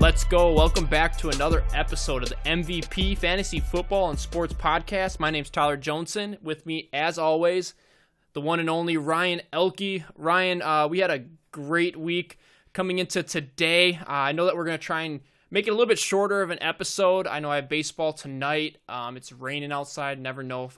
Let's go. Welcome back to another episode of the MVP Fantasy Football and Sports Podcast. My name's Tyler Johnson. With me, as always, the one and only Ryan Elke. Ryan, we had a great week coming into today. I know that we're going to try and make it a little bit shorter of an episode. I know I have baseball tonight. It's raining outside. Never know if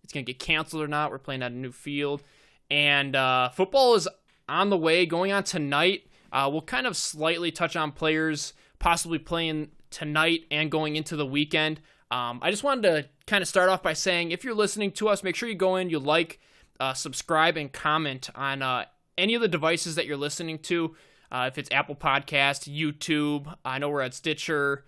it's going to get canceled or not. We're playing at a new field. And football is on the way, going on tonight. We'll kind of slightly touch on players possibly playing tonight and going into the weekend. I just wanted to kind of start off by saying, if you're listening to us, make sure you go in, you like, subscribe, and comment on any of the devices that you're listening to. If it's Apple Podcast, YouTube, I know we're at Stitcher,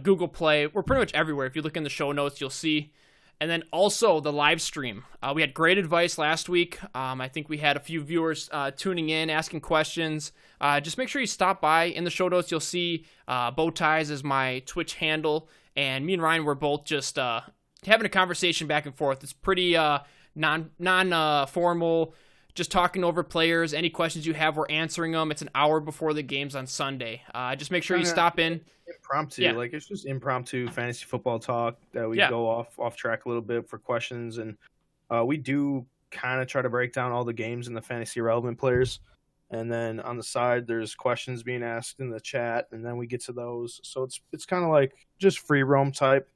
Google Play. We're pretty much everywhere. If you look in the show notes, you'll see. And then also the live stream. We had great advice last week. I think we had a few viewers tuning in, asking questions. Just make sure you stop by. In the show notes, you'll see BowTYz is my Twitch handle. And me and Ryan were both just having a conversation back and forth. It's pretty non-formal, just talking over players. Any questions you have, we're answering them. It's an hour before the games on Sunday. Just make sure you stop in. Impromptu, yeah. Like it's just impromptu fantasy football talk that we go off track a little bit for questions, and we do kind of try to break down all the games and the fantasy relevant players, and then on the side there's questions being asked in the chat, and then we get to those. So it's kind of like just free roam type.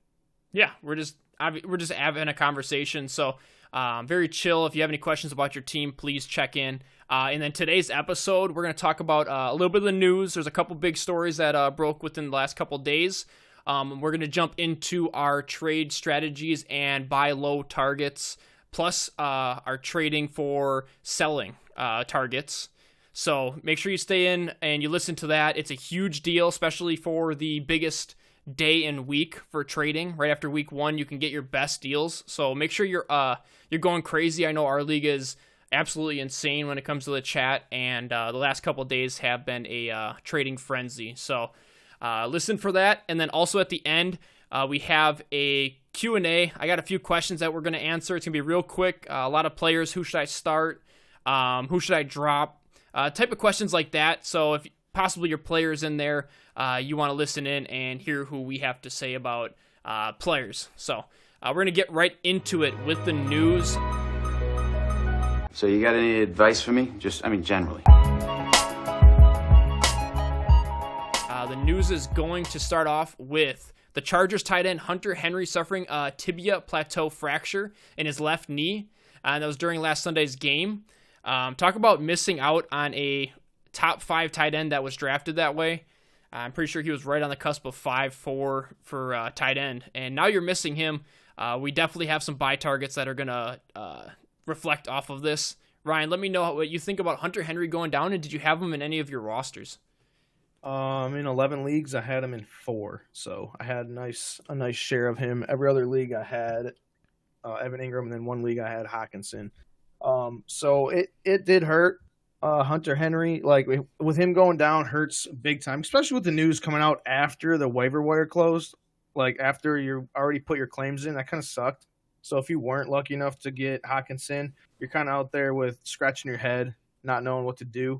Yeah, we're just having a conversation. So very chill. If you have any questions about your team, please check in. And then today's episode, we're going to talk about a little bit of the news. There's a couple big stories that broke within the last couple days. We're going to jump into our trade strategies and buy low targets, plus our trading for selling targets. So make sure you stay in and you listen to that. It's a huge deal, especially for the biggest day and week for trading. Right after week 1, you can get your best deals. So make sure you're going crazy. I know our league is absolutely insane when it comes to the chat, and the last couple of days have been a trading frenzy. So listen for that. And then also at the end, we have a Q&A. I got a few questions that we're going to answer. It's going to be real quick. A lot of players. Who should I start? Who should I drop? Type of questions like that. So if possibly your players in there, you want to listen in and hear who we have to say about players. So we're going to get right into it with the news. So you got any advice for me? Generally. The news is going to start off with the Chargers tight end Hunter Henry suffering a tibia plateau fracture in his left knee. That was during last Sunday's game. Talk about missing out on a top 5 tight end that was drafted that way. I'm pretty sure he was right on the cusp of 5-4 for tight end. And now you're missing him. We definitely have some buy targets that are going to reflect off of this. Ryan, let me know what you think about Hunter Henry going down, and did you have him in any of your rosters? In 11 leagues, I had him in 4, so I had a nice share of him. Every other league, I had Evan Ingram, and then one league, I had Hawkinson. So it did hurt. Hunter Henry, like with him going down, hurts big time, especially with the news coming out after the waiver wire closed, like after you already put your claims in. That kind of sucked. So if you weren't lucky enough to get Hawkinson, you're kind of out there with scratching your head, not knowing what to do.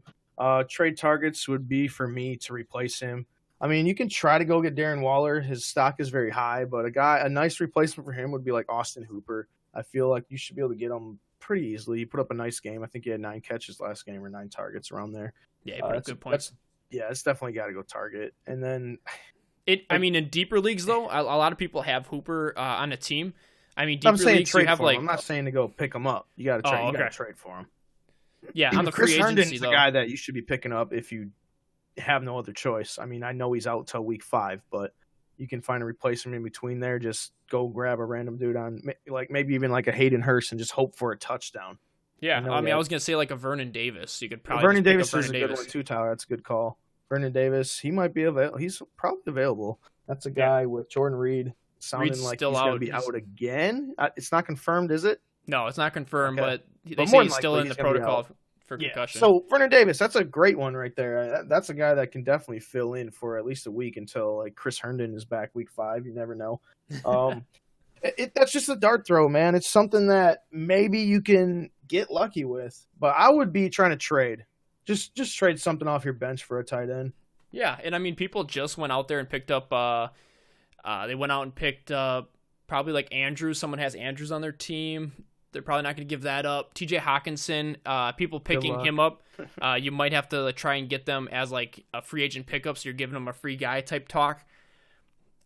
Trade targets would be for me to replace him. I mean, you can try to go get Darren Waller. His stock is very high, but a nice replacement for him would be like Austin Hooper. I feel like you should be able to get him pretty easily. He put up a nice game. I think he had 9 catches last game or 9 targets around there. Yeah, he put up good points. It's definitely got to go target. And then in deeper leagues though, a lot of people have Hooper on a team. I mean, deeper I'm saying leagues trade you have for him. I'm not saying to go pick him up. You got to trade. You got to trade for him. Yeah, on the Chris free agency Herndon's the guy that you should be picking up if you have no other choice. I mean, I know he's out till week 5, but you can find a replacement in between there. Just go grab a random dude on, like maybe even like a Hayden Hurst, and just hope for a touchdown. Yeah, I was gonna say like a Vernon Davis. You could probably Vernon Davis is a good one too, Tyler. That's a good call. Vernon Davis, he might be available. He's probably available. That's a guy with Jordan Reed sounding Reed's like still he's going to be out again. It's not confirmed, is it? No, it's not confirmed, okay. but they say he's still in the protocol for concussion. So Vernon Davis, that's a great one right there. That's a guy that can definitely fill in for at least a week until like Chris Herndon is back week 5. You never know. That's just a dart throw, man. It's something that maybe you can get lucky with, but I would be trying to trade. Just trade something off your bench for a tight end. Yeah, and I mean, people just went out there and picked up. They went out and picked probably like Andrews. Someone has Andrews on their team. They're probably not going to give that up. T.J. Hawkinson, people picking him up. You might have to try and get them as like a free agent pickup, so you're giving them a free guy type talk.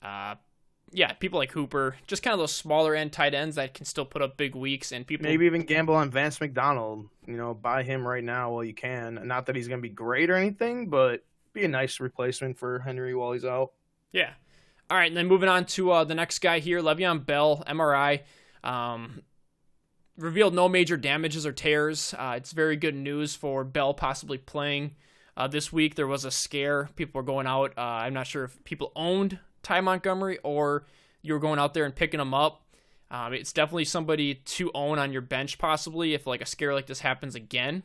Yeah, people like Hooper, just kind of those smaller end tight ends that can still put up big weeks, and people maybe even gamble on Vance McDonald. Buy him right now while you can. Not that he's going to be great or anything, but be a nice replacement for Henry while he's out. Yeah. All right, and then moving on to the next guy here, Le'Veon Bell, MRI. Revealed no major damages or tears. It's very good news for Bell possibly playing this week. There was a scare. People were going out. I'm not sure if people owned Ty Montgomery or you were going out there and picking him up. It's definitely somebody to own on your bench possibly if like a scare like this happens again.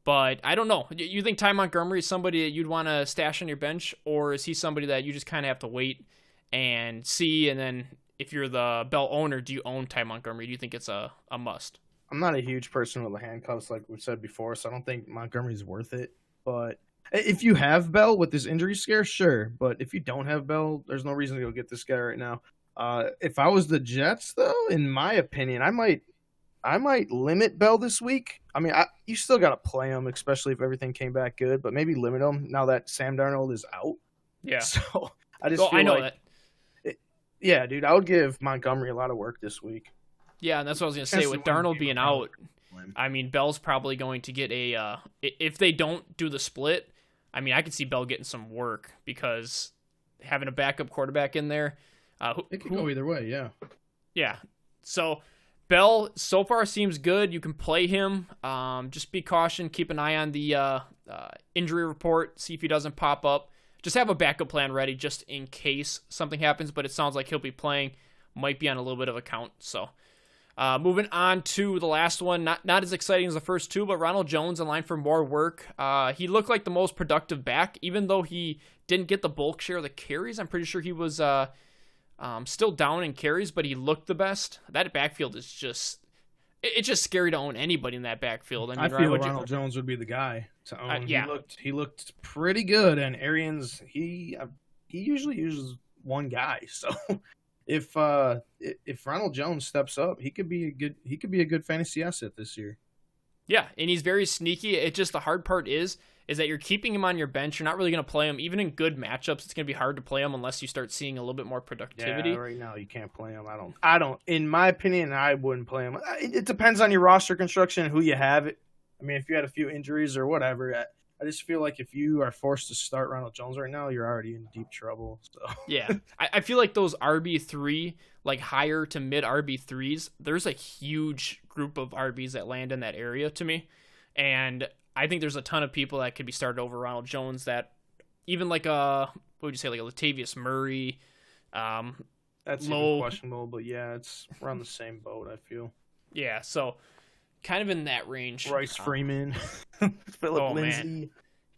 But I don't know. You think Ty Montgomery is somebody that you'd want to stash on your bench, or is he somebody that you just kind of have to wait and see, and then if you're the Bell owner, do you own Ty Montgomery? Do you think it's a must? I'm not a huge person with the handcuffs like we said before, so I don't think Montgomery's worth it. But if you have Bell with this injury scare, sure. But if you don't have Bell, there's no reason to go get this guy right now. If I was the Jets, though, in my opinion, I might limit Bell this week. I mean, you still got to play him, especially if everything came back good, but maybe limit him now that Sam Darnold is out. Yeah. So I just feel I know like that. Yeah, dude, I would give Montgomery a lot of work this week. Yeah, and that's what I was going to say. With Darnold being out, I mean, Bell's probably going to get if they don't do the split, I mean, I could see Bell getting some work because having a backup quarterback in there. It could go either way, yeah. Yeah. So Bell so far seems good. You can play him. Just be caution. Keep an eye on the injury report. See if he doesn't pop up. Just have a backup plan ready just in case something happens, but it sounds like he'll be playing. Might be on a little bit of a count. So moving on to the last one. Not as exciting as the first two, but Ronald Jones in line for more work. He looked like the most productive back, even though he didn't get the bulk share of the carries. I'm pretty sure he was still down in carries, but he looked the best. That backfield is just... It's just scary to own anybody in that backfield. I feel Ronald Jones would be the guy to own. Yeah. He looked pretty good, and Arians he usually uses one guy. So if Ronald Jones steps up, he could be a good fantasy asset this year. Yeah, and he's very sneaky. It just the hard part is that you're keeping him on your bench. You're not really going to play him. Even in good matchups, it's going to be hard to play him unless you start seeing a little bit more productivity. Yeah, right now you can't play him. I don't. In my opinion, I wouldn't play him. It depends on your roster construction and who you have. I mean, if you had a few injuries or whatever, I just feel like if you are forced to start Ronald Jones right now, you're already in deep trouble. So yeah, I feel like those RB3, like higher to mid RB3s, there's a huge group of RBs that land in that area to me, and I think there's a ton of people that could be started over Ronald Jones that even like what would you say, like a Latavius Murray. That's even questionable, but yeah, we're on the same boat, I feel. Yeah, so kind of in that range. Bryce Freeman, Philip Lindsay.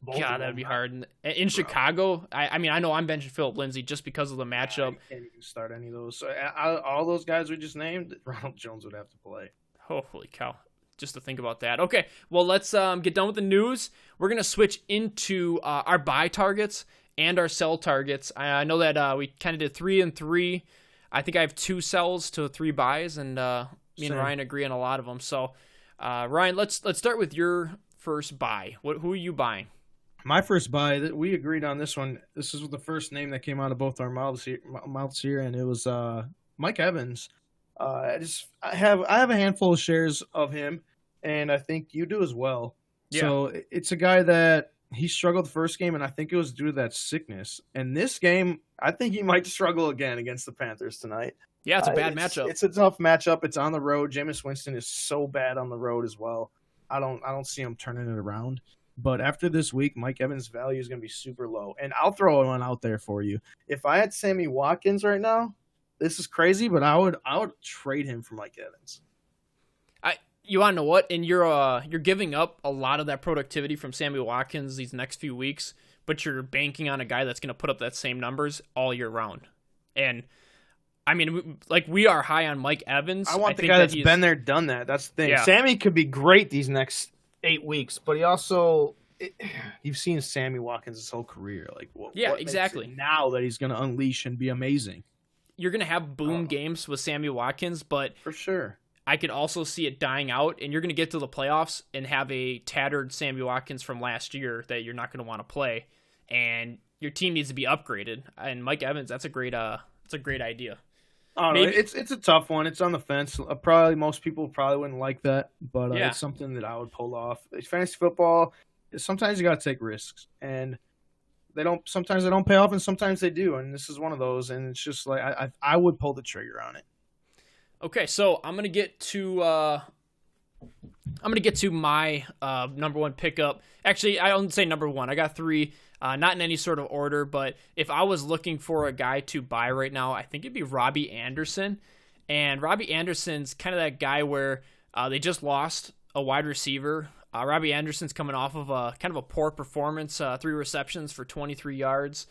God, that'd be hard. In Chicago, I mean, I know I'm benching Philip Lindsay just because of the matchup. I can't even start any of those. So all those guys we just named, Ronald Jones would have to play. Holy cow. Just to think about that. Okay, well, let's get done with the news. We're going to switch into our buy targets and our sell targets. I know that we kind of did 3 and 3. I think I have 2 sells to 3 buys, and me and Ryan agree on a lot of them. So, Ryan, let's start with your first buy. Who are you buying? My first buy, we agreed on this one. This is the first name that came out of both our mouths here, and it was Mike Evans. I have a handful of shares of him, and I think you do as well. Yeah. So it's a guy that he struggled the first game, and I think it was due to that sickness. And this game, I think he might struggle again against the Panthers tonight. Yeah, it's a bad matchup. It's a tough matchup. It's on the road. Jameis Winston is so bad on the road as well. I don't see him turning it around. But after this week, Mike Evans' value is going to be super low. And I'll throw one out there for you. If I had Sammy Watkins right now, this is crazy, but I would trade him for Mike Evans. You want to know what? And you're giving up a lot of that productivity from Sammy Watkins these next few weeks, but you're banking on a guy that's going to put up that same numbers all year round. And I mean, like, we are high on Mike Evans. I want the guy that's been there, done that. That's the thing. Yeah. Sammy could be great these next 8 weeks, but he also you've seen Sammy Watkins his whole career. Like, what exactly. makes it now that he's going to unleash and be amazing. You're going to have boom games with Sammy Watkins, but for sure, I could also see it dying out, and you're going to get to the playoffs and have a tattered Sammy Watkins from last year that you're not going to want to play, and your team needs to be upgraded. And Mike Evans, that's a great idea. Maybe. It's a tough one. It's on the fence. Probably most people probably wouldn't like that, but it's something that I would pull off. Fantasy football, sometimes you got to take risks, and sometimes they don't pay off, and sometimes they do. And this is one of those. And it's just like I would pull the trigger on it. Okay, so I'm gonna get to my number one pickup. Actually, I don't say number one. I got three. Not in any sort of order, but if I was looking for a guy to buy right now, I think it'd be Robbie Anderson. And Robbie Anderson's kind of that guy where they just lost a wide receiver. Robbie Anderson's coming off of a kind of a poor performance, 3 receptions for 23 yards.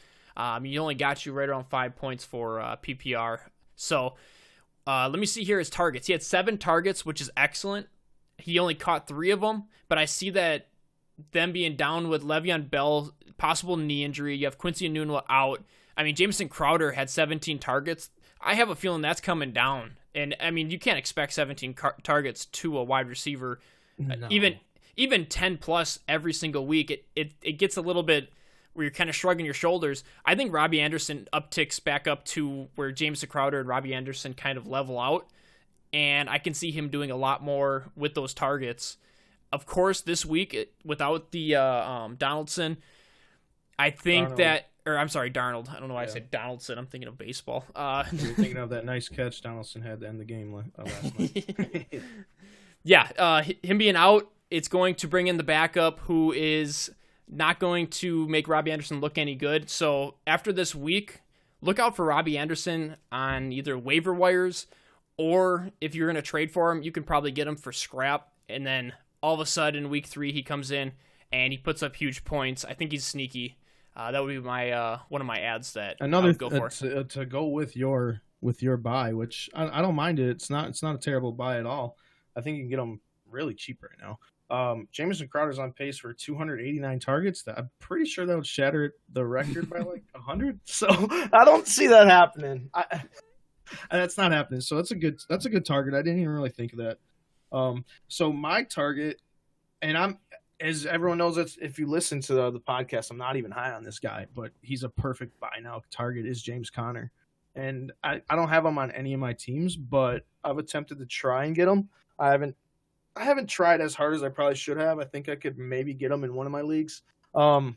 He only got you right around 5 points for PPR. So let me see here his targets. He had 7 targets, which is excellent. He only caught 3 of them, but I see that them being down with Le'Veon Bell, possible knee injury. You have Quincy Enunwa out. I mean, Jamison Crowder had 17 targets. I have a feeling that's coming down. And, I mean, you can't expect 17 targets to a wide receiver. No. Even 10-plus every single week. It gets a little bit where you're kind of shrugging your shoulders. I think Robbie Anderson upticks back up to where Jamison Crowder and Robbie Anderson kind of level out. And I can see him doing a lot more with those targets. Of course, this week, without the Donaldson, I think Darnold. I don't know why I said Donaldson. I'm thinking of baseball. You're thinking of that nice catch Donaldson had to end the game last night. Yeah, him being out, it's going to bring in the backup who is not going to make Robbie Anderson look any good. So after this week, look out for Robbie Anderson on either waiver wires, or if you're going to trade for him, you can probably get him for scrap, and then all of a sudden, week 3, he comes in and he puts up huge points. I think he's sneaky. That would be my one of my ads that I would go for. To go with your buy, which I don't mind it. It's not a terrible buy at all. I think you can get them really cheap right now. Jamison Crowder's on pace for 289 targets. I'm pretty sure that would shatter the record by like 100. So I don't see that happening. That's not happening. So that's a good target. I didn't even really think of that. So my target, and as everyone knows, if you listen to the podcast, I'm not even high on this guy, but he's a perfect buy now target is James Conner. And I don't have him on any of my teams, but I've attempted to try and get him. I haven't tried as hard as I probably should have. I think I could maybe get him in one of my leagues. The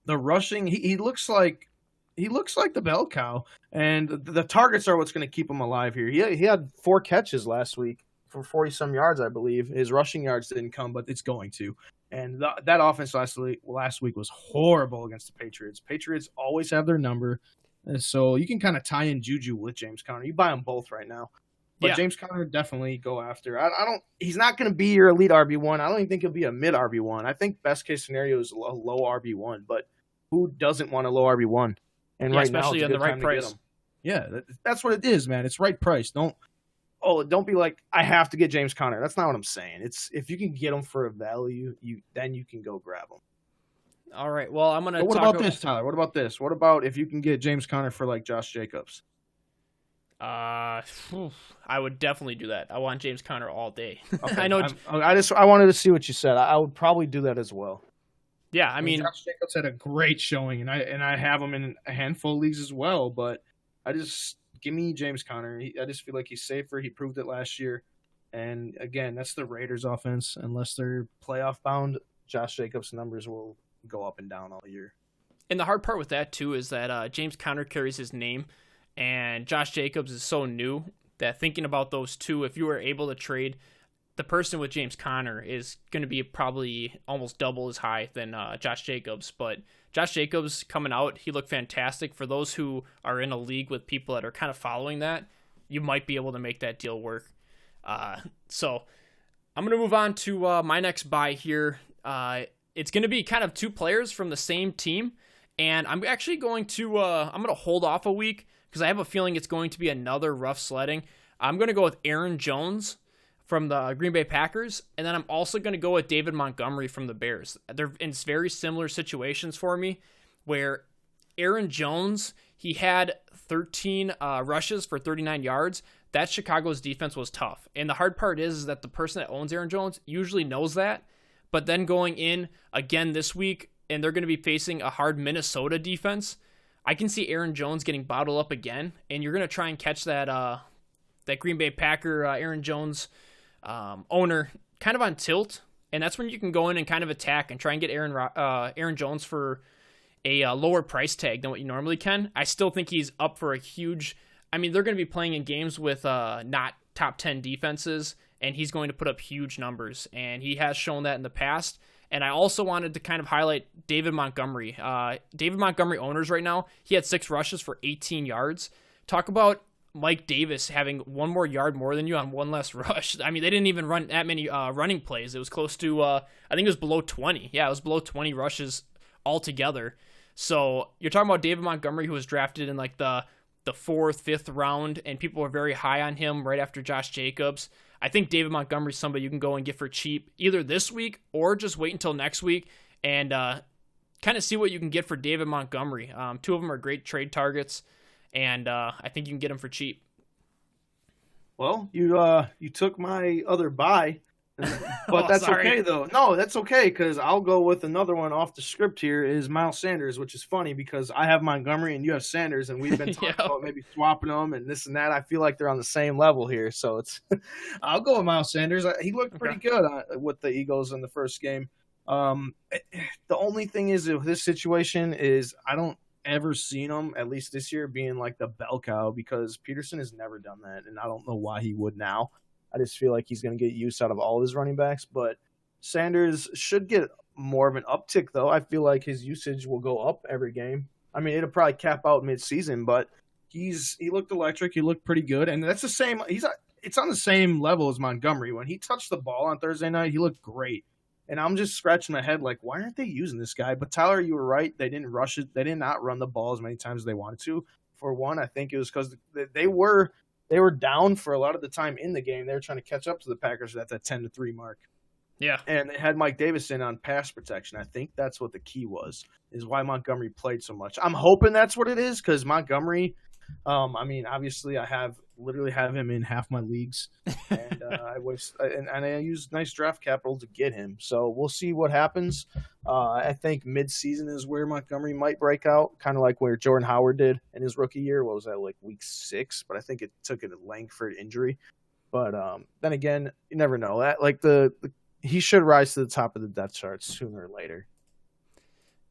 rushing, he looks like the bell cow, and the targets are what's going to keep him alive here. He had 4 catches last week for 40-some yards, I believe. His rushing yards didn't come, but it's going to. And that offense last week was horrible against the Patriots. Patriots always have their number, and so you can kind of tie in Juju with James Conner. You buy them both right now. But James Conner definitely go after. He's not going to be your elite RB1. I don't even think he'll be a mid RB1. I think best case scenario is a low RB1, but who doesn't want a low RB1? And right especially now, at the right price. Yeah, that's what it is, man. It's right price. Don't be like, I have to get James Conner. That's not what I'm saying. It's if you can get him for a value, then you can go grab him. All right. Well, I'm gonna. What about this, Tyler? What about this? What about if you can get James Conner for like Josh Jacobs? I would definitely do that. I want James Conner all day. Okay. I know. I wanted to see what you said. I would probably do that as well. Yeah, I mean, Josh Jacobs had a great showing, and I have him in a handful of leagues as well. But give me James Conner. I just feel like he's safer. He proved it last year, and again, that's the Raiders' offense. Unless they're playoff bound, Josh Jacobs' numbers will go up and down all year. And the hard part with that too is that James Conner carries his name, and Josh Jacobs is so new that thinking about those two, if you were able to trade, the person with James Conner is going to be probably almost double as high than Josh Jacobs. But Josh Jacobs coming out, he looked fantastic. For those who are in a league with people that are kind of following that, you might be able to make that deal work. So I'm going to move on to my next buy here. It's going to be kind of 2 players from the same team. And I'm actually going to I'm going to hold off a week because I have a feeling it's going to be another rough sledding. I'm going to go with Aaron Jones from the Green Bay Packers. And then I'm also going to go with David Montgomery from the Bears. They're in very similar situations for me, where Aaron Jones, he had 13 rushes for 39 yards. That Chicago's defense was tough. And the hard part is that the person that owns Aaron Jones usually knows that. But then going in again this week, and they're going to be facing a hard Minnesota defense, I can see Aaron Jones getting bottled up again. And you're going to try and catch that Green Bay Packer Aaron Jones owner kind of on tilt. And that's when you can go in and kind of attack and try and get Aaron Jones for a lower price tag than what you normally can. I still think he's up for a huge... I mean, they're going to be playing in games with not top 10 defenses, and he's going to put up huge numbers, and he has shown that in the past. And I also wanted to kind of highlight David Montgomery. David Montgomery owners right now, he had 6 rushes for 18 yards. Talk about Mike Davis having 1 more yard more than you on 1 less rush. I mean, they didn't even run that many running plays. It was close to, I think it was below 20. Yeah, it was below 20 rushes altogether. So you're talking about David Montgomery, who was drafted in like the 4th, 5th round, and people were very high on him right after Josh Jacobs. I think David Montgomery is somebody you can go and get for cheap either this week or just wait until next week and kind of see what you can get for David Montgomery. 2 of them are great trade targets, and I think you can get them for cheap. Well, you took my other buy, but that's sorry. okay though. No, that's okay because I'll go with another one off the script here is Miles Sanders, which is funny because I have Montgomery and you have Sanders, and we've been talking about maybe swapping them and this and that. I feel like they're on the same level here, so it's I'll go with Miles Sanders. He looked pretty good with the Eagles in the first game. The only thing is with this situation is I don't ever seen him, at least this year, being like the bell cow because Peterson has never done that, and I don't know why he would now. I just feel like he's going to get use out of all his running backs, but Sanders should get more of an uptick, though. I feel like his usage will go up every game. I mean, it'll probably cap out mid-season, but he looked electric. He looked pretty good, and that's the same. It's on the same level as Montgomery. When he touched the ball on Thursday night, he looked great, and I'm just scratching my head like, why aren't they using this guy? But Tyler, you were right. They didn't rush it. They did not run the ball as many times as they wanted to. For one, I think it was because they were down for a lot of the time in the game. They were trying to catch up to the Packers at that 10-3 mark. Yeah. And they had Mike Davis in on pass protection. I think that's what the key was, is why Montgomery played so much. I'm hoping that's what it is because Montgomery, I mean, obviously I literally have him in half my leagues. And I used nice draft capital to get him. So we'll see what happens. I think mid-season is where Montgomery might break out, kind of like where Jordan Howard did in his rookie year. What was that, like week 6? But I think it took a Langford injury. But then again, you never know. That he should rise to the top of the depth chart sooner or later.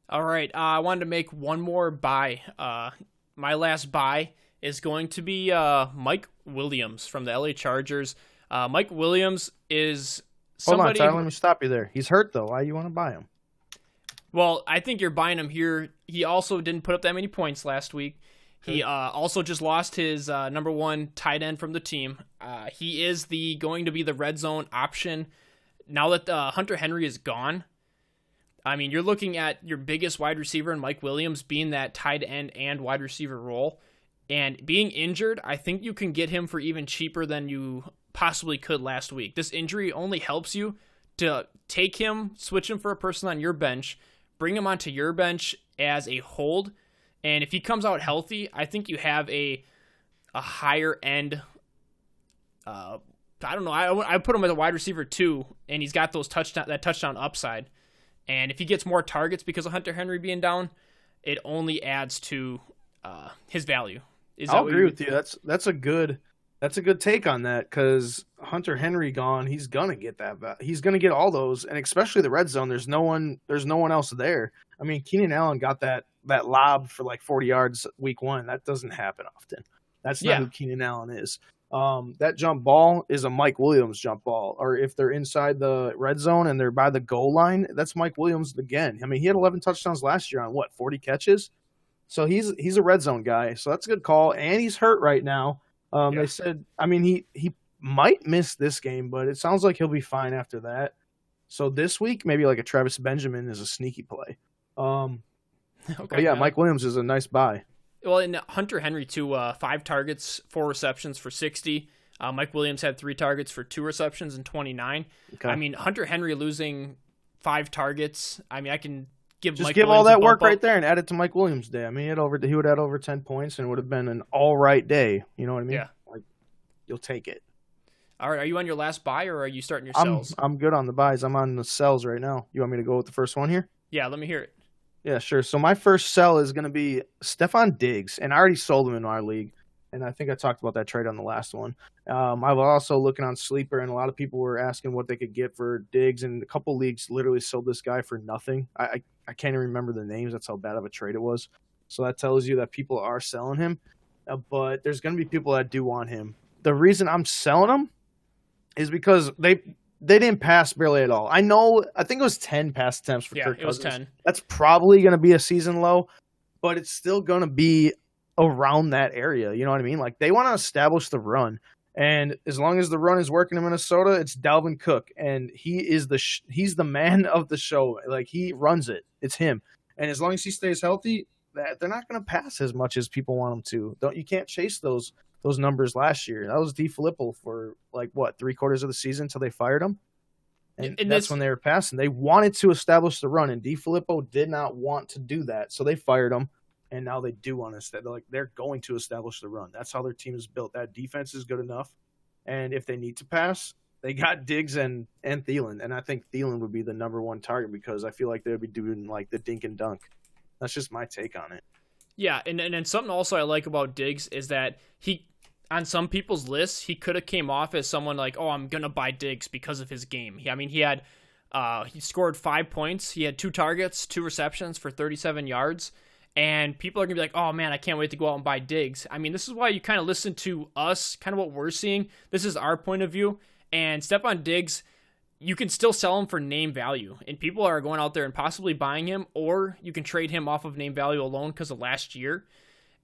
All right, I wanted to make one more buy. My last buy is going to be Mike Williams from the LA Chargers. Mike Williams is somebody... Hold on, Tyler, let me stop you there. He's hurt, though. Why do you want to buy him? Well, I think you're buying him here. He also didn't put up that many points last week. He also just lost his number 1 tight end from the team. He is going to be the red zone option. Now that Hunter Henry is gone, I mean, you're looking at your biggest wide receiver in Mike Williams being that tight end and wide receiver role. And being injured, I think you can get him for even cheaper than you possibly could last week. This injury only helps you to take him, switch him for a person on your bench, bring him onto your bench as a hold. And if he comes out healthy, I think you have a higher end. I don't know. I put him as a wide receiver 2, and he's got that touchdown upside. And if he gets more targets because of Hunter Henry being down, it only adds to his value. I'll agree with you. That's a good take on that because Hunter Henry gone, he's gonna get that. He's gonna get all those, and especially the red zone. There's no one else there. I mean, Keenan Allen got that lob for like 40 yards week 1. That doesn't happen often. That's not who Keenan Allen is. That jump ball is a Mike Williams jump ball. Or if they're inside the red zone and they're by the goal line, that's Mike Williams again. I mean, he had 11 touchdowns last year on 40 catches. So he's a red zone guy. So that's a good call. And he's hurt right now. They said, I mean, he might miss this game, but it sounds like he'll be fine after that. So this week, maybe like a Travis Benjamin is a sneaky play. But yeah, Mike Williams is a nice buy. Well, and Hunter Henry too, 5 targets, 4 receptions for 60. Mike Williams had 3 targets for 2 receptions and 29. Okay. I mean, Hunter Henry losing 5 targets. I mean, I can give Just Mike give Williams all that a work bump right up. there and add it to Mike Williams' day. I mean, he would have had over 10 points and would have been an all right day. You know what I mean? Yeah. Like, you'll take it. All right, are you on your last buy or are you starting your I'm sells? I'm good on the buys. I'm on the sells right now. You want me to go with the first one here? Yeah, let me hear it. Yeah, sure. So my first sell is going to be Stephon Diggs, and I already sold him in our league, and I think I talked about that trade on the last one. I was also looking on Sleeper, and a lot of people were asking what they could get for Diggs, and a couple leagues literally sold this guy for nothing. I can't even remember the names. That's how bad of a trade it was. So that tells you that people are selling him, but there's going to be people that do want him. The reason I'm selling him is because they didn't pass barely at all. I think it was 10 pass attempts for Kirk Cousins. It was 10. That's probably going to be a season low, but it's still going to be around that area. You know what I mean? Like, they want to establish the run. And as long as the run is working in Minnesota, it's Dalvin Cook. And he's the man of the show. Like, he runs it. It's him. And as long as he stays healthy, they're not going to pass as much as people want them to. You can't chase those numbers last year. That was DeFilippo for like what, 3/4 of the season until they fired him. And that's when they were passing. They wanted to establish the run, and DeFilippo did not want to do that. So they fired him, and now they do want to. They're going to establish the run. That's how their team is built. That defense is good enough. And if they need to pass, they got Diggs and Thielen. And I think Thielen would be the number one target because I feel like they would be doing like the dink and dunk. That's just my take on it. Yeah, and something also I like about Diggs is that he, on some people's lists, he could have came off as someone like, oh, I'm going to buy Diggs because of his game. He scored 5 points. He had 2 targets, 2 receptions for 37 yards. And people are going to be like, oh, man, I can't wait to go out and buy Diggs. I mean, this is why you kind of listen to us, kind of what we're seeing. This is our point of view. And Stephon Diggs, you can still sell him for name value. And people are going out there and possibly buying him, or you can trade him off of name value alone because of last year.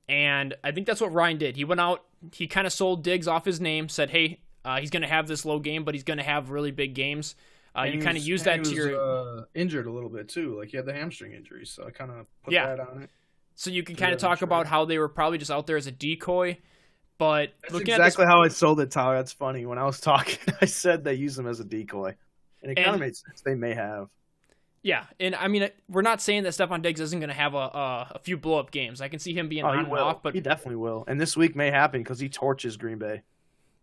And I think that's what Ryan did. He went out, he kind of sold Diggs off his name, said, hey, he's going to have this low game, but he's going to have really big games. You kind of use that to your... injured a little bit, too. Like, he had the hamstring injury, so I kind of put that on it. So you can kind of talk about how they were probably just out there as a decoy, but that's looking exactly at this... how I sold it, Tyler. That's funny. When I was talking, I said they use them as a decoy. And it kind of made sense. They may have. Yeah, and I mean, we're not saying that Stephon Diggs isn't going to have a few blow-up games. I can see him being on and off, but he definitely will. And this week may happen because he torches Green Bay.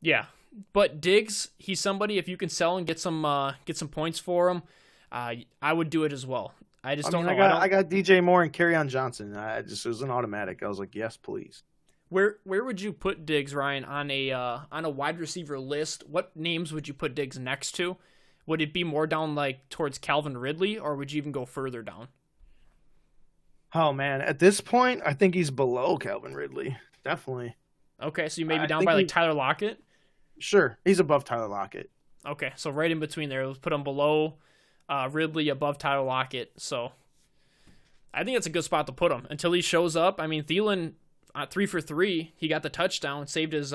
Yeah, but Diggs, he's somebody, if you can sell and get some points for him, I would do it as well. I don't know. I got DJ Moore and Kerryon Johnson. It was an automatic. I was like, yes, please. Where would you put Diggs, Ryan, on a wide receiver list? What names would you put Diggs next to? Would it be more down like towards Calvin Ridley, or would you even go further down? Oh man, at this point, I think he's below Calvin Ridley. Definitely. Okay, so you may be down by like Tyler Lockett? Sure, he's above Tyler Lockett. Okay, so right in between there. Let's put him below Ridley, above Tyler Lockett. So I think that's a good spot to put him until he shows up. I mean, Thielen, 3 for 3, he got the touchdown, saved his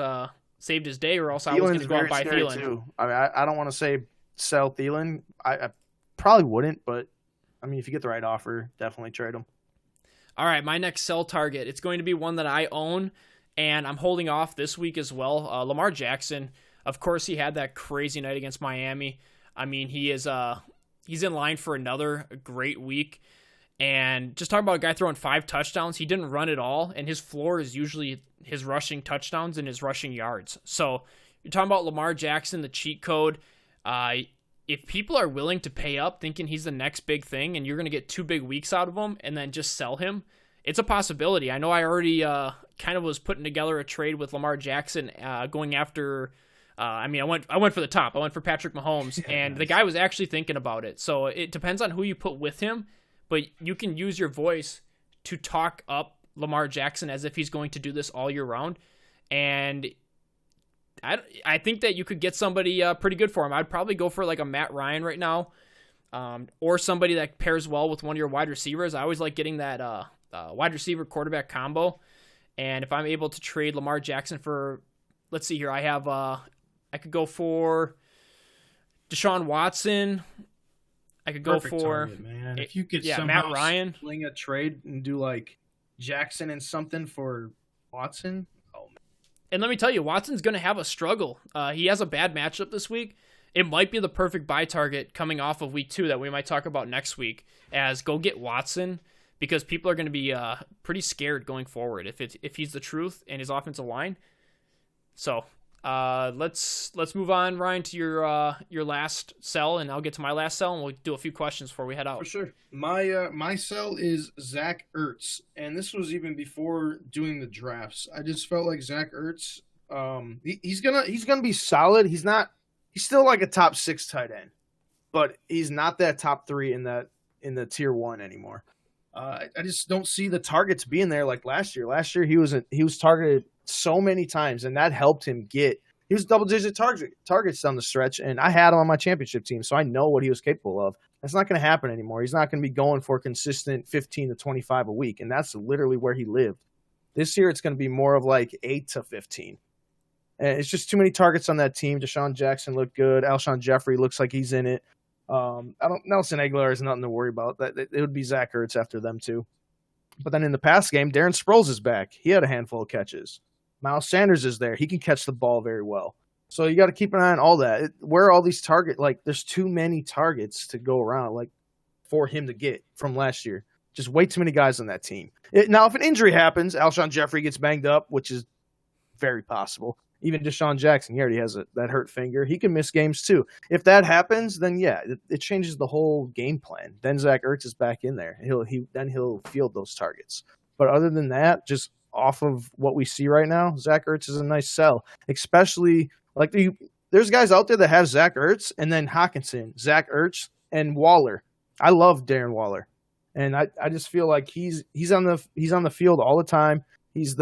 day, or else I was going to go out and buy Thielen. Too. I mean, I don't want to say sell Thielen. I probably wouldn't, but I mean, if you get the right offer, definitely trade him. All right, my next sell target. It's going to be one that I own, and I'm holding off this week as well. Lamar Jackson. Of course, he had that crazy night against Miami. I mean, he's in line for another great week. And just talking about a guy throwing 5 touchdowns, he didn't run at all, and his floor is usually his rushing touchdowns and his rushing yards. So you're talking about Lamar Jackson, the cheat code. If people are willing to pay up thinking he's the next big thing and you're going to get 2 big weeks out of him and then just sell him, it's a possibility. I know I already kind of was putting together a trade with Lamar Jackson going after I went for the top. I went for Patrick Mahomes, and the guy was actually thinking about it. So it depends on who you put with him, but you can use your voice to talk up Lamar Jackson as if he's going to do this all year round. And I think that you could get somebody pretty good for him. I'd probably go for like a Matt Ryan right now, or somebody that pairs well with one of your wide receivers. I always like getting that wide receiver quarterback combo. And if I'm able to trade Lamar Jackson for, let's see here, I could go for Deshaun Watson. I could go Perfect for target, man. If you could Matt Ryan, sling a trade and do like Jackson and something for Watson. Oh man. And let me tell you, Watson's going to have a struggle. He has a bad matchup this week. It might be the perfect buy target coming off of week 2 that we might talk about next week as go get Watson, because people are going to be pretty scared going forward if he's the truth in his offensive line. So let's move on, Ryan, to your last sell, and I'll get to my last sell, and we'll do a few questions before we head out. For sure. My sell is Zach Ertz, and this was even before doing the drafts. I just felt like Zach Ertz, he's gonna be solid. He's still like a top 6 tight end, but he's not that top 3 in the tier 1 anymore. I just don't see the targets being there like last year. Last year he was targeted so many times, and that helped him he was double-digit targets down the stretch, and I had him on my championship team, so I know what he was capable of. That's not going to happen anymore. He's not going to be going for consistent 15 to 25 a week, and that's literally where he lived. This year it's going to be more of like 8 to 15. And it's just too many targets on that team. Deshaun Jackson looked good. Alshon Jeffrey looks like he's in it. Nelson Aguilar is nothing to worry about. It would be Zach Ertz after them too. But then in the past game, Darren Sproles is back. He had a handful of catches. Miles Sanders is there. He can catch the ball very well. So you got to keep an eye on all that. Where are all these targets? Like, there's too many targets to go around, like, for him to get from last year. Just way too many guys on that team. Now, if an injury happens, Alshon Jeffrey gets banged up, which is very possible. Even Deshaun Jackson, he already has that hurt finger. He can miss games too. If that happens, then yeah, it changes the whole game plan. Then Zach Ertz is back in there. He'll field those targets. But other than that, just off of what we see right now, Zach Ertz is a nice sell. Especially like there's guys out there that have Zach Ertz and then Hawkinson, Zach Ertz, and Waller. I love Darren Waller, and I just feel like he's on the field all the time. He's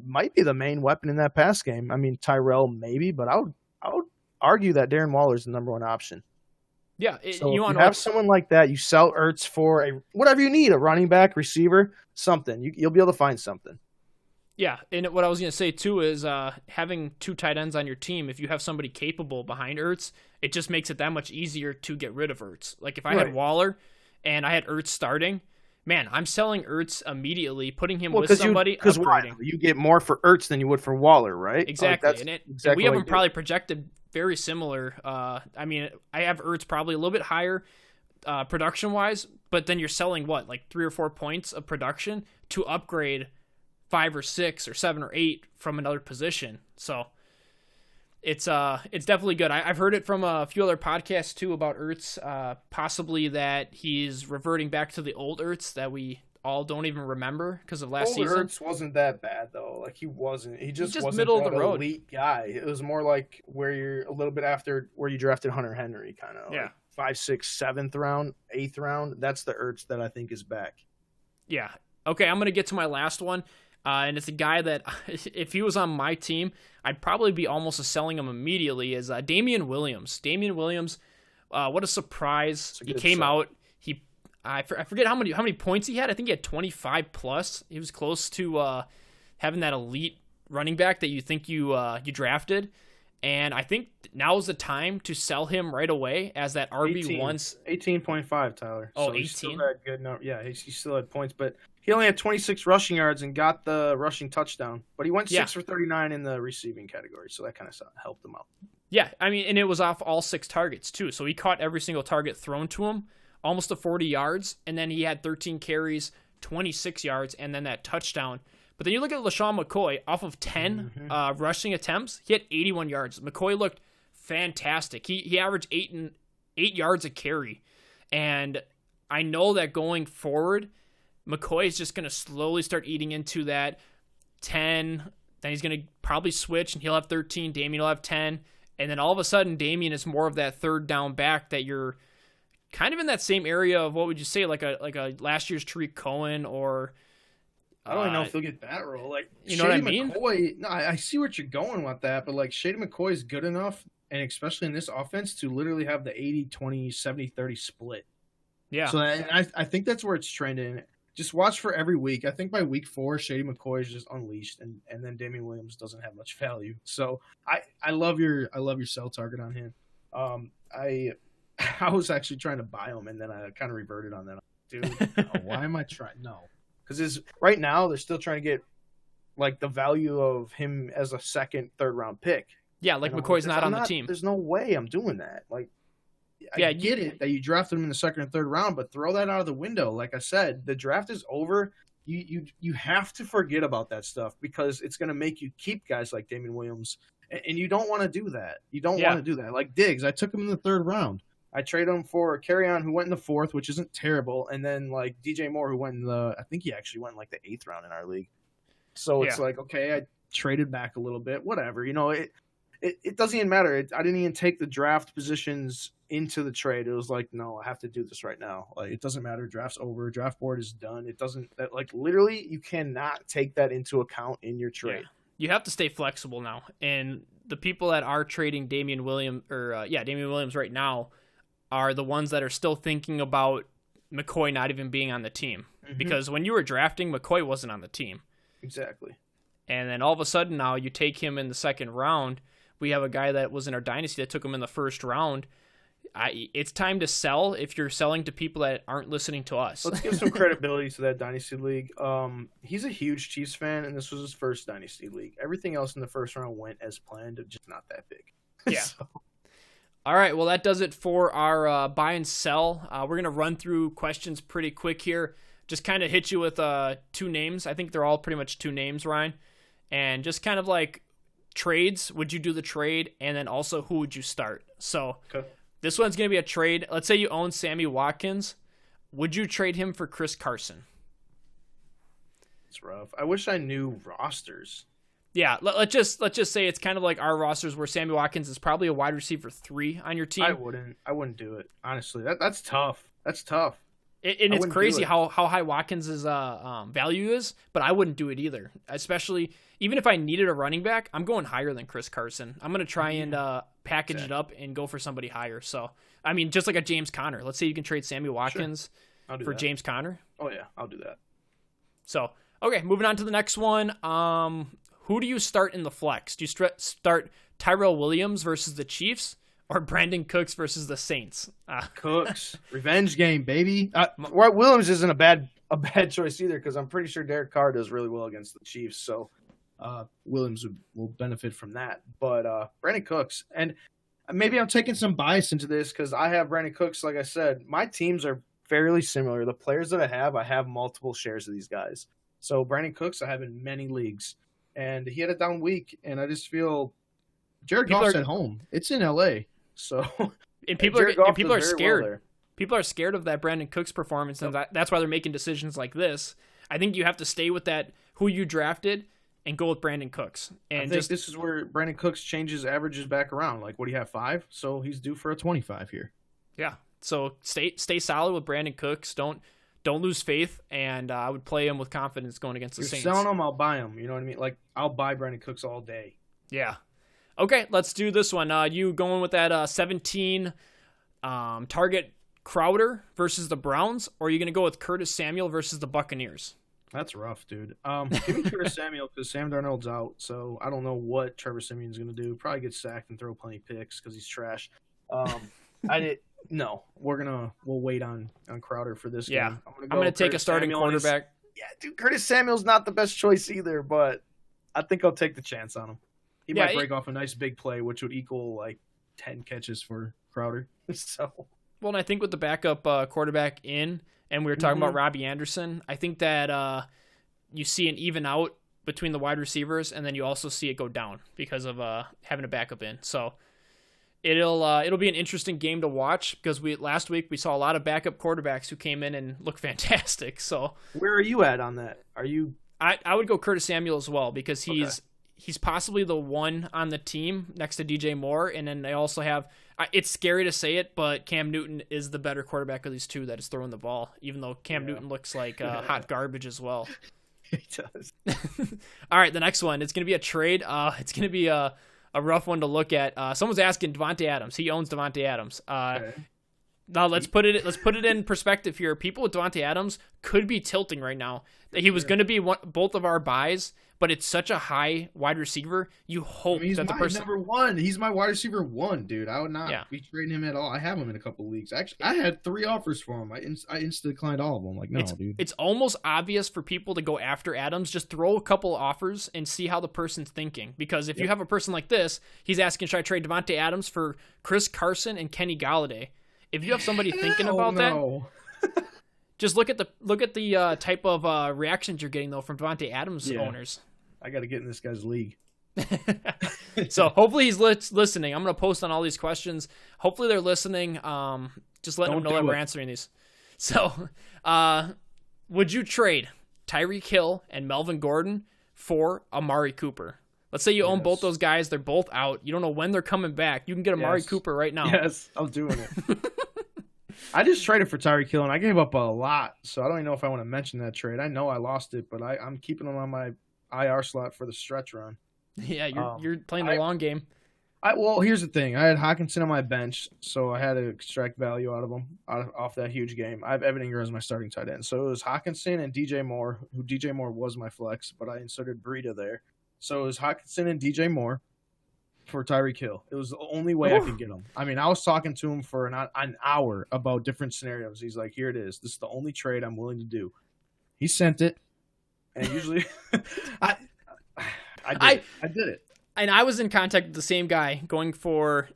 might be the main weapon in that pass game. I mean, Tyrell maybe, but I would argue that Darren Waller is the number one option. Yeah, so you have someone like that, you sell Ertz for whatever you need, a running back, receiver, something. You'll be able to find something. Yeah, and what I was going to say too is having 2 tight ends on your team, if you have somebody capable behind Ertz, it just makes it that much easier to get rid of Ertz. Like if I had Waller and I had Ertz starting, man, I'm selling Ertz immediately, putting him with somebody, upgrading. You get more for Ertz than you would for Waller, right? Exactly. And we have them probably projected very similar. I mean, I have Ertz probably a little bit higher production-wise, but then you're selling, like 3 or 4 points of production to upgrade 5 or 6 or 7 or 8 from another position. So it's definitely good. I've heard it from a few other podcasts too about Ertz, possibly that he's reverting back to the old Ertz that we all don't even remember because of last season. Ertz wasn't that bad though. Like he just wasn't middle of the road elite guy. It was more like where you're a little bit after where you drafted Hunter Henry, kind of. Yeah. Like 5, 6, 7th round, 8th round. That's the Ertz that I think is back. Yeah. Okay, I'm gonna get to my last one. And it's a guy that, if he was on my team, I'd probably be almost selling him immediately, is Damian Williams. Damian Williams, what a surprise. He came out. I forget how many points he had. I think he had 25 plus. He was close to having that elite running back that you think you drafted. And I think now is the time to sell him right away as that RB1. 18.5, Tyler. Oh, so 18? He still had good number. Yeah, he still had points, but he only had 26 rushing yards and got the rushing touchdown. But he went 6 for 39 in the receiving category, so that kind of helped him out. Yeah, I mean, and it was off all 6 targets, too. So he caught every single target thrown to him, almost to 40 yards, and then he had 13 carries, 26 yards, and then that touchdown. But then you look at LaShawn McCoy, off of 10 rushing attempts, he had 81 yards. McCoy looked fantastic. He averaged 8 yards a carry. And I know that going forward, McCoy is just going to slowly start eating into that 10. Then he's going to probably switch, and he'll have 13. Damian will have 10. And then all of a sudden, Damian is more of that third down back that you're kind of in that same area of, what would you say, like a last year's Tariq Cohen or... I don't even know if he'll get that role. Like, you know what I mean? McCoy, no, I see what you're going with that, but like Shady McCoy is good enough, and especially in this offense, to literally have the 80-20, 70-30 split. Yeah. So I think that's where it's trending. Just watch for every week. I think by week 4, Shady McCoy is just unleashed, and then Damian Williams doesn't have much value. So I love your sell target on him. I was actually trying to buy him, and then I kind of reverted on that. Dude, no, why am I trying? No. Because right now they're still trying to get like the value of him as a second, third round pick. Yeah, like McCoy's not on the team. There's no way I'm doing that. Like, I get it that you drafted him in the second and third round, but throw that out of the window. Like I said, the draft is over. You have to forget about that stuff because it's going to make you keep guys like Damian Williams, and you don't want to do that. You don't want to do that. Like Diggs, I took him in the third round. I traded him for Carry-On, who went in the fourth, which isn't terrible, and then like DJ Moore, who went in I think he actually went in like the 8th round in our league. So it's like, okay, I traded back a little bit, whatever. It doesn't even matter. I didn't even take the draft positions into the trade. It was like, no, I have to do this right now. Like, it doesn't matter. Draft's over. Draft board is done. It doesn't literally you cannot take that into account in your trade. Yeah. You have to stay flexible now. And the people that are trading Damian Williams right now are the ones that are still thinking about McCoy not even being on the team. Mm-hmm. Because when you were drafting, McCoy wasn't on the team. Exactly. And then all of a sudden now you take him in the second round. We have a guy that was in our dynasty that took him in the first round. It's time to sell if you're selling to people that aren't listening to us. Let's give some credibility to that dynasty league. He's a huge Chiefs fan, and this was his first dynasty league. Everything else in the first round went as planned, just not that big. Yeah. All right, well, that does it for our buy and sell. We're going to run through questions pretty quick here. Just kind of hit you with 2 names. I think they're all pretty much 2 names, Ryan. And just kind of like trades. Would you do the trade? And then also, who would you start? So This one's going to be a trade. Let's say you own Sammy Watkins. Would you trade him for Chris Carson? It's rough. I wish I knew rosters. Yeah, let's just say it's kind of like our rosters where Sammy Watkins is probably a wide receiver 3 on your team. I wouldn't do it. Honestly, that's tough. That's tough. And it's crazy how high Watkins' value is, but I wouldn't do it either. Especially, even if I needed a running back, I'm going higher than Chris Carson. I'm going to try and package it up and go for somebody higher. So, I mean, just like a James Conner. Let's say you can trade Sammy Watkins for James Conner. Oh, yeah, I'll do that. So, okay, moving on to the next one. Who do you start in the flex? Do you start Tyrell Williams versus the Chiefs or Brandon Cooks versus the Saints? Cooks. Revenge game, baby. Williams isn't a bad choice either because I'm pretty sure Derek Carr does really well against the Chiefs. So Williams will benefit from that. But Brandon Cooks. And maybe I'm taking some bias into this because I have Brandon Cooks. Like I said, my teams are fairly similar. The players that I have multiple shares of these guys. So Brandon Cooks I have in many leagues. And he had a down week, and I just feel Jared Goff's at home. It's in L.A., so and people are scared. Well, people are scared of that Brandon Cooks performance, and that's why they're making decisions like this. I think you have to stay with that who you drafted and go with Brandon Cooks. And I think this is where Brandon Cooks changes averages back around. Like, what do you have, 5? So he's due for a 25 here. Yeah. So stay solid with Brandon Cooks. Don't lose faith, and I would play him with confidence going against the Saints. You're selling him, I'll buy him. You know what I mean? Like, I'll buy Brandon Cooks all day. Yeah. Okay, let's do this one. You going with that 17 target Crowder versus the Browns, or are you going to go with Curtis Samuel versus the Buccaneers? That's rough, dude. Give me Curtis Samuel because Sam Darnold's out, so I don't know what Trevor Siemian's going to do. Probably get sacked and throw plenty of picks because he's trash. No, we'll wait on Crowder for this game. I'm gonna take a starting quarterback. Yeah, dude, Curtis Samuel's not the best choice either, but I think I'll take the chance on him. He might break off a nice big play, which would equal like 10 catches for Crowder. So, well, and I think with the backup quarterback in, and we were talking about Robbie Anderson, I think that you see an even out between the wide receivers, and then you also see it go down because of having a backup in. So. It'll be an interesting game to watch because last week we saw a lot of backup quarterbacks who came in and looked fantastic. So where are you at on that? Are you? I would go Curtis Samuel as well because he's possibly the one on the team next to DJ Moore, and then they also have. It's scary to say it, but Cam Newton is the better quarterback of these two that is throwing the ball. Even though Cam Newton looks like hot garbage as well. He does. All right, the next one. It's gonna be a trade. It's gonna be a rough one to look at. Someone's asking Devontae Adams. He owns Devontae Adams. Now let's put it in perspective here. People with Davante Adams could be tilting right now. He was going to be both of our buys, but it's such a high wide receiver. You hope he's that the my person number one. He's my wide receiver 1, dude. I would not be trading him at all. I have him in a couple of leagues. Actually, I had 3 offers for him. I instantly declined all of them. Like, no, dude. It's almost obvious for people to go after Adams. Just throw a couple of offers and see how the person's thinking. Because if you have a person like this, he's asking, should I trade Davante Adams for Chris Carson and Kenny Galladay? If you have somebody thinking about that, just look at the type of reactions you're getting though from Davante Adams owners. I got to get in this guy's league. So hopefully he's listening. I'm gonna post on all these questions. Hopefully they're listening. Just let them know that we're answering these. So, would you trade Tyreek Hill and Melvin Gordon for Amari Cooper? Let's say you own both those guys. They're both out. You don't know when they're coming back. You can get Amari Cooper right now. Yes, I'm doing it. I just traded for Tyreek Hill, and I gave up a lot, so I don't even know if I want to mention that trade. I know I lost it, but I'm keeping him on my IR slot for the stretch run. Yeah, you're playing the long game. Well, here's the thing. I had Hawkinson on my bench, so I had to extract value out of him off that huge game. I have Evan Ingram as my starting tight end. So it was Hawkinson and DJ Moore, who DJ Moore was my flex, but I inserted Breida there. So it was Hawkinson and DJ Moore for Tyreek Hill. It was the only way I could get him. I mean, I was talking to him for an hour about different scenarios. He's like, here it is. This is the only trade I'm willing to do. He sent it. And usually I did it. And I was in contact with the same guy going for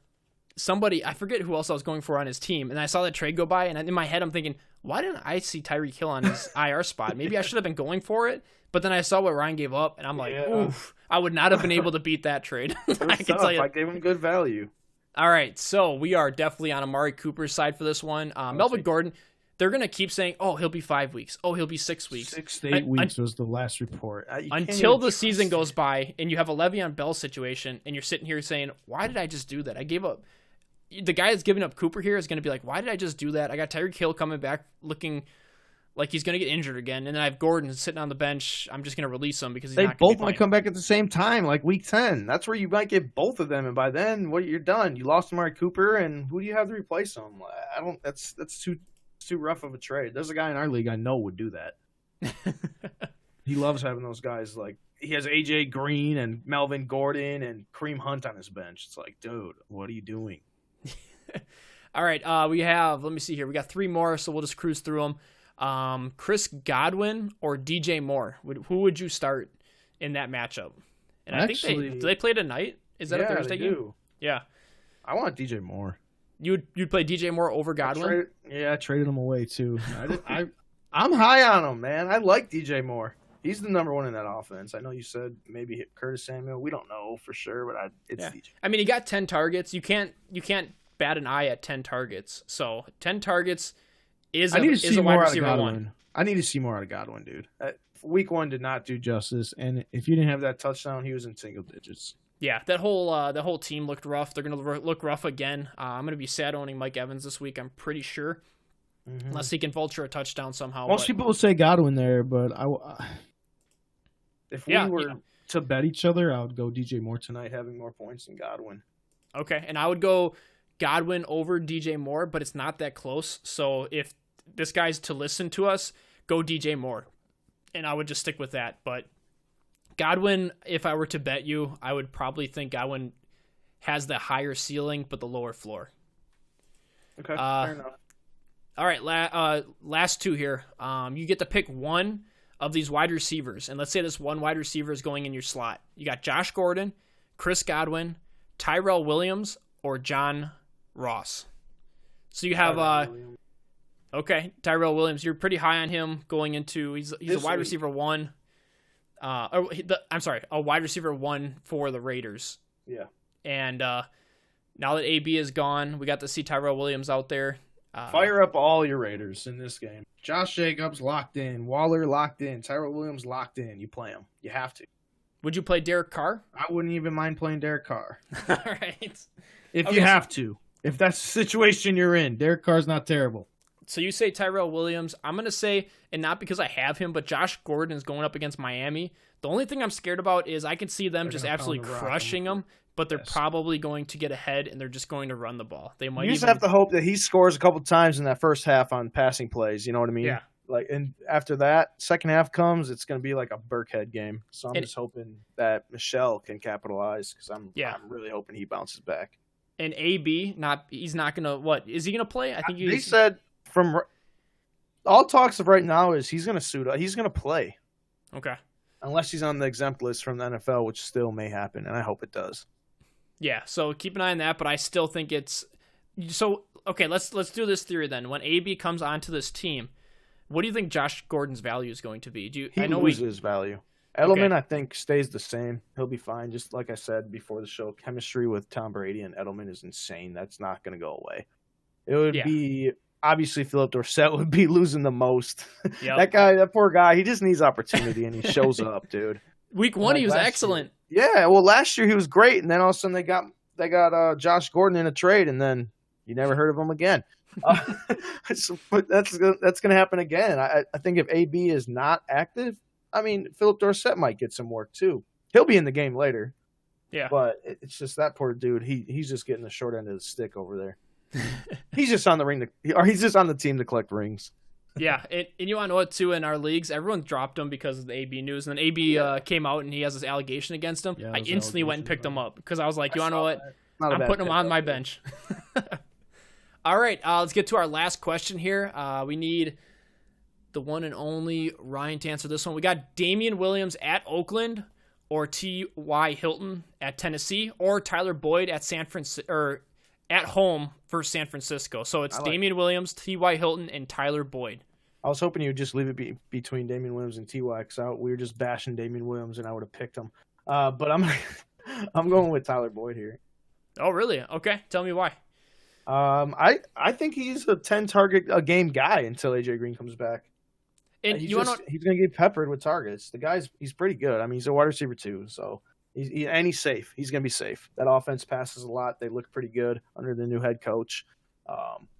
somebody. I forget who else I was going for on his team. And I saw that trade go by. And in my head, I'm thinking, why didn't I see Tyreek Hill on his IR spot? Maybe I should have been going for it. But then I saw what Ryan gave up, and I'm like, oof, I would not have been able to beat that trade. I can tell you. I gave him good value. All right, so we are definitely on Amari Cooper's side for this one. Melvin Gordon, they're going to keep saying, oh, he'll be 5 weeks. Oh, he'll be 6 weeks. 6 to 8 weeks was the last report. Until the season goes by, and you have a Le'Veon Bell situation, and you're sitting here saying, why did I just do that? I gave up. The guy that's giving up Cooper here is going to be like, why did I just do that? I got Tyreek Hill coming back looking like he's going to get injured again. And then I have Gordon sitting on the bench. I'm just going to release him because he's not going to be both might come back at the same time, like week 10. That's where you might get both of them. And by then, you're done. You lost Amari Cooper, and who do you have to replace him? That's too rough of a trade. There's a guy in our league I know would do that. He loves having those guys. Like, he has AJ Green and Melvin Gordon and Kareem Hunt on his bench. It's like, dude, what are you doing? All right. Let me see here. We got 3 more, so we'll just cruise through them. Chris Godwin or DJ Moore? Who would you start in that matchup? And I think do they play tonight? Is that a Thursday game? Yeah. I want DJ Moore. You'd play DJ Moore over Godwin? I traded him away too. I'm high on him, man. I like DJ Moore. He's the number one in that offense. I know you said maybe hit Curtis Samuel. We don't know for sure, but it's DJ. I mean, he got 10 targets. You can't bat an eye at 10 targets. So 10 targets is a wide receiver 1. I need to see more out of Godwin, dude. Week 1 did not do justice, and if you didn't have that touchdown, he was in single digits. Yeah, that whole team looked rough. They're going to look rough again. I'm going to be sad owning Mike Evans this week, I'm pretty sure. Mm-hmm. Unless he can vulture a touchdown somehow. Most people would say Godwin there, but if we were to bet each other, I would go DJ Moore tonight, having more points than Godwin. Okay, and I would go Godwin over DJ Moore, but it's not that close. So if this guy's to listen to us, go DJ Moore. And I would just stick with that. But Godwin, if I were to bet you, I would probably think Godwin has the higher ceiling but the lower floor. Okay, fair enough. All right, last 2 here. You get to pick one of these wide receivers. And let's say this one wide receiver is going in your slot. You got Josh Gordon, Chris Godwin, Tyrell Williams, or John Ross. So you have Tyrell Williams. You're pretty high on him going into. He's a wide receiver 1. A wide receiver 1 for the Raiders. Yeah. And now that AB is gone, we got to see Tyrell Williams out there. Fire up all your Raiders in this game. Josh Jacobs locked in, Waller locked in, Tyrell Williams locked in. You play him. You have to. Would you play Derek Carr? I wouldn't even mind playing Derek Carr. All right. If you have to. If that's the situation you're in, Derek Carr's not terrible. So you say Tyrell Williams. I'm going to say, and not because I have him, but Josh Gordon is going up against Miami. The only thing I'm scared about is I can see them just absolutely crushing them, but they're probably going to get ahead, and they're just going to run the ball. They might. You just have to hope that he scores a couple times in that first half on passing plays. You know what I mean? Yeah. Like, and after that, second half comes, it's going to be like a Burkhead game. So I'm just hoping that Michelle can capitalize because I'm really hoping he bounces back. And AB, he's not going to, what? Is he going to play? I think they said from all talks of right now is he's going to suit up. He's going to play. Okay. Unless he's on the exempt list from the NFL, which still may happen, and I hope it does. Yeah, so keep an eye on that, but I still think it's so okay, let's do this theory then. When AB comes onto this team, what do you think Josh Gordon's value is going to be? He loses value. Edelman, I think, stays the same. He'll be fine. Just like I said before the show, chemistry with Tom Brady and Edelman is insane. That's not going to go away. It would be obviously Philip Dorsett would be losing the most. Yep. that poor guy, he just needs opportunity, and he shows up, dude. Week 1, he was excellent. Yeah, well, last year he was great, and then all of a sudden they got Josh Gordon in a trade, and then you never heard of him again. But that's going to happen again. I think if AB is not active, I mean, Philip Dorsett might get some work too. He'll be in the game later. Yeah, but it's just that poor dude. He's just getting the short end of the stick over there. He's just on he's just on the team to collect rings. Yeah, and you want to know what, too, in our leagues, everyone dropped him because of the AB news, and then AB came out and he has this allegation against him. Yeah, I instantly went and picked him up because I was like, you want to know what? I'm putting him on my bench. All right, let's get to our last question here. We need the one and only Ryan to answer this one. We got Damian Williams at Oakland or T.Y. Hilton at Tennessee or Tyler Boyd at at home versus San Francisco. So it's Damian Williams, T.Y. Hilton, and Tyler Boyd. I was hoping you would just leave it between Damian Williams and T.Y. because we were just bashing Damian Williams and I would have picked him. But I'm going with Tyler Boyd here. Oh, really? Okay. Tell me why. I think he's a 10 target a game guy until AJ Green comes back. And he's going to get peppered with targets. He's pretty good. I mean, he's a wide receiver too, so he's safe. He's going to be safe. That offense passes a lot. They look pretty good under the new head coach.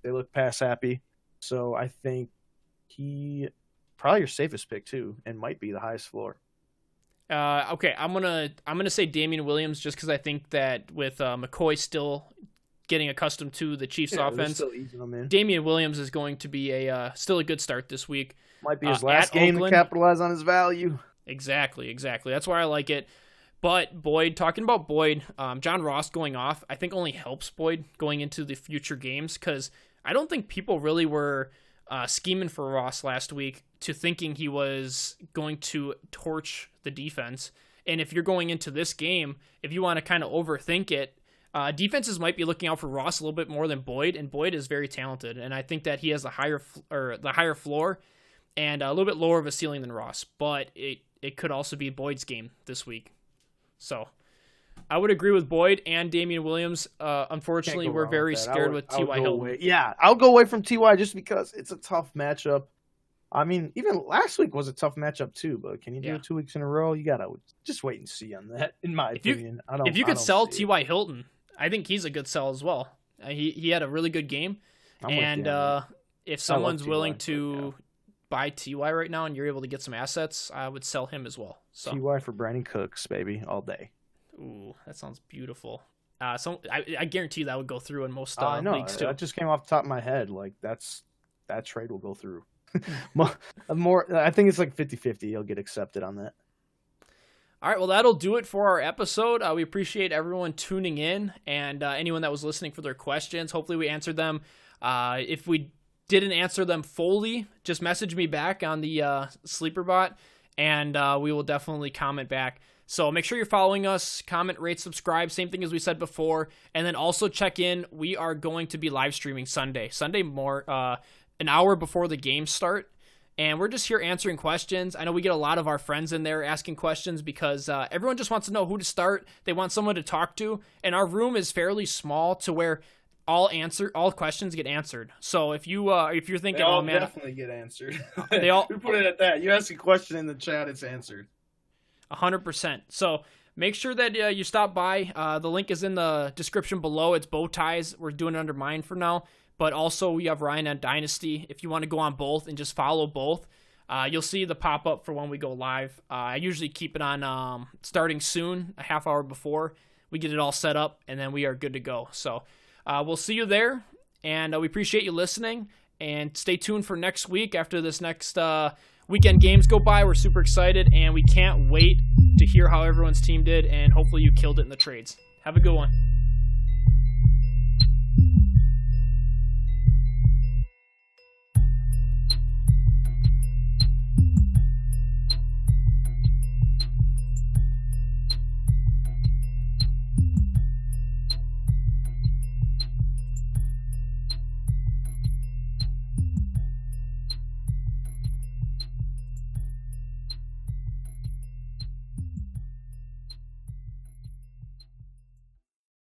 They look pass happy. So I think he probably your safest pick too, and might be the highest floor. Okay, I'm gonna say Damian Williams just because I think that with McCoy still getting accustomed to the Chiefs' offense, Damian Williams is going to be still a good start this week. Might be his last game Oakland to capitalize on his value. Exactly. That's why I like it. But Boyd, talking about Boyd, John Ross going off, I think only helps Boyd going into the future games because I don't think people really were scheming for Ross last week to thinking he was going to torch the defense. And if you're going into this game, if you want to kind of overthink it, defenses might be looking out for Ross a little bit more than Boyd, and Boyd is very talented. And I think that he has the higher floor and a little bit lower of a ceiling than Ross. But it could also be Boyd's game this week. So I would agree with Boyd and Damian Williams. Unfortunately, we're very scared with T.Y. Hilton. Yeah, I'll go away from T.Y. just because it's a tough matchup. I mean, even last week was a tough matchup too, but can you do it 2 weeks in a row? You got to just wait and see on that, in my opinion. If you could sell T.Y. Hilton, I think he's a good sell as well. He had a really good game. And if someone's willing to buy T.Y. right now and you're able to get some assets, I would sell him as well. So T.Y. for Brandon Cooks, baby, all day. Ooh, that sounds beautiful. So I guarantee that would go through in most leagues too. That just came off the top of my head. Like that trade will go through. More, I think it's like 50-50. He'll get accepted on that. All right, well, that'll do it for our episode. We appreciate everyone tuning in and anyone that was listening for their questions. Hopefully we answered them. If we didn't answer them fully, just message me back on the Sleeper Bot, and we will definitely comment back. So make sure you're following us, comment, rate, subscribe, same thing as we said before, and then also check in. We are going to be live streaming Sunday an hour before the games start, and we're just here answering questions. I know we get a lot of our friends in there asking questions because everyone just wants to know who to start. They want someone to talk to, and our room is fairly small to where all questions get answered. So if you're thinking, they all definitely get answered. We put it at that. You ask a question in the chat, it's answered. 100%. So make sure that you stop by. The link is in the description below. It's BowTYz. We're doing it under mine for now. but also we have Ryan on Dynasty. If you want to go on both and just follow both, you'll see the pop-up for when we go live. I usually keep it on starting soon, a half hour before. We get it all set up, and then we are good to go. So we'll see you there, and we appreciate you listening. And stay tuned for next week after this next weekend games go by. We're super excited, and we can't wait to hear how everyone's team did, and hopefully you killed it in the trades. Have a good one.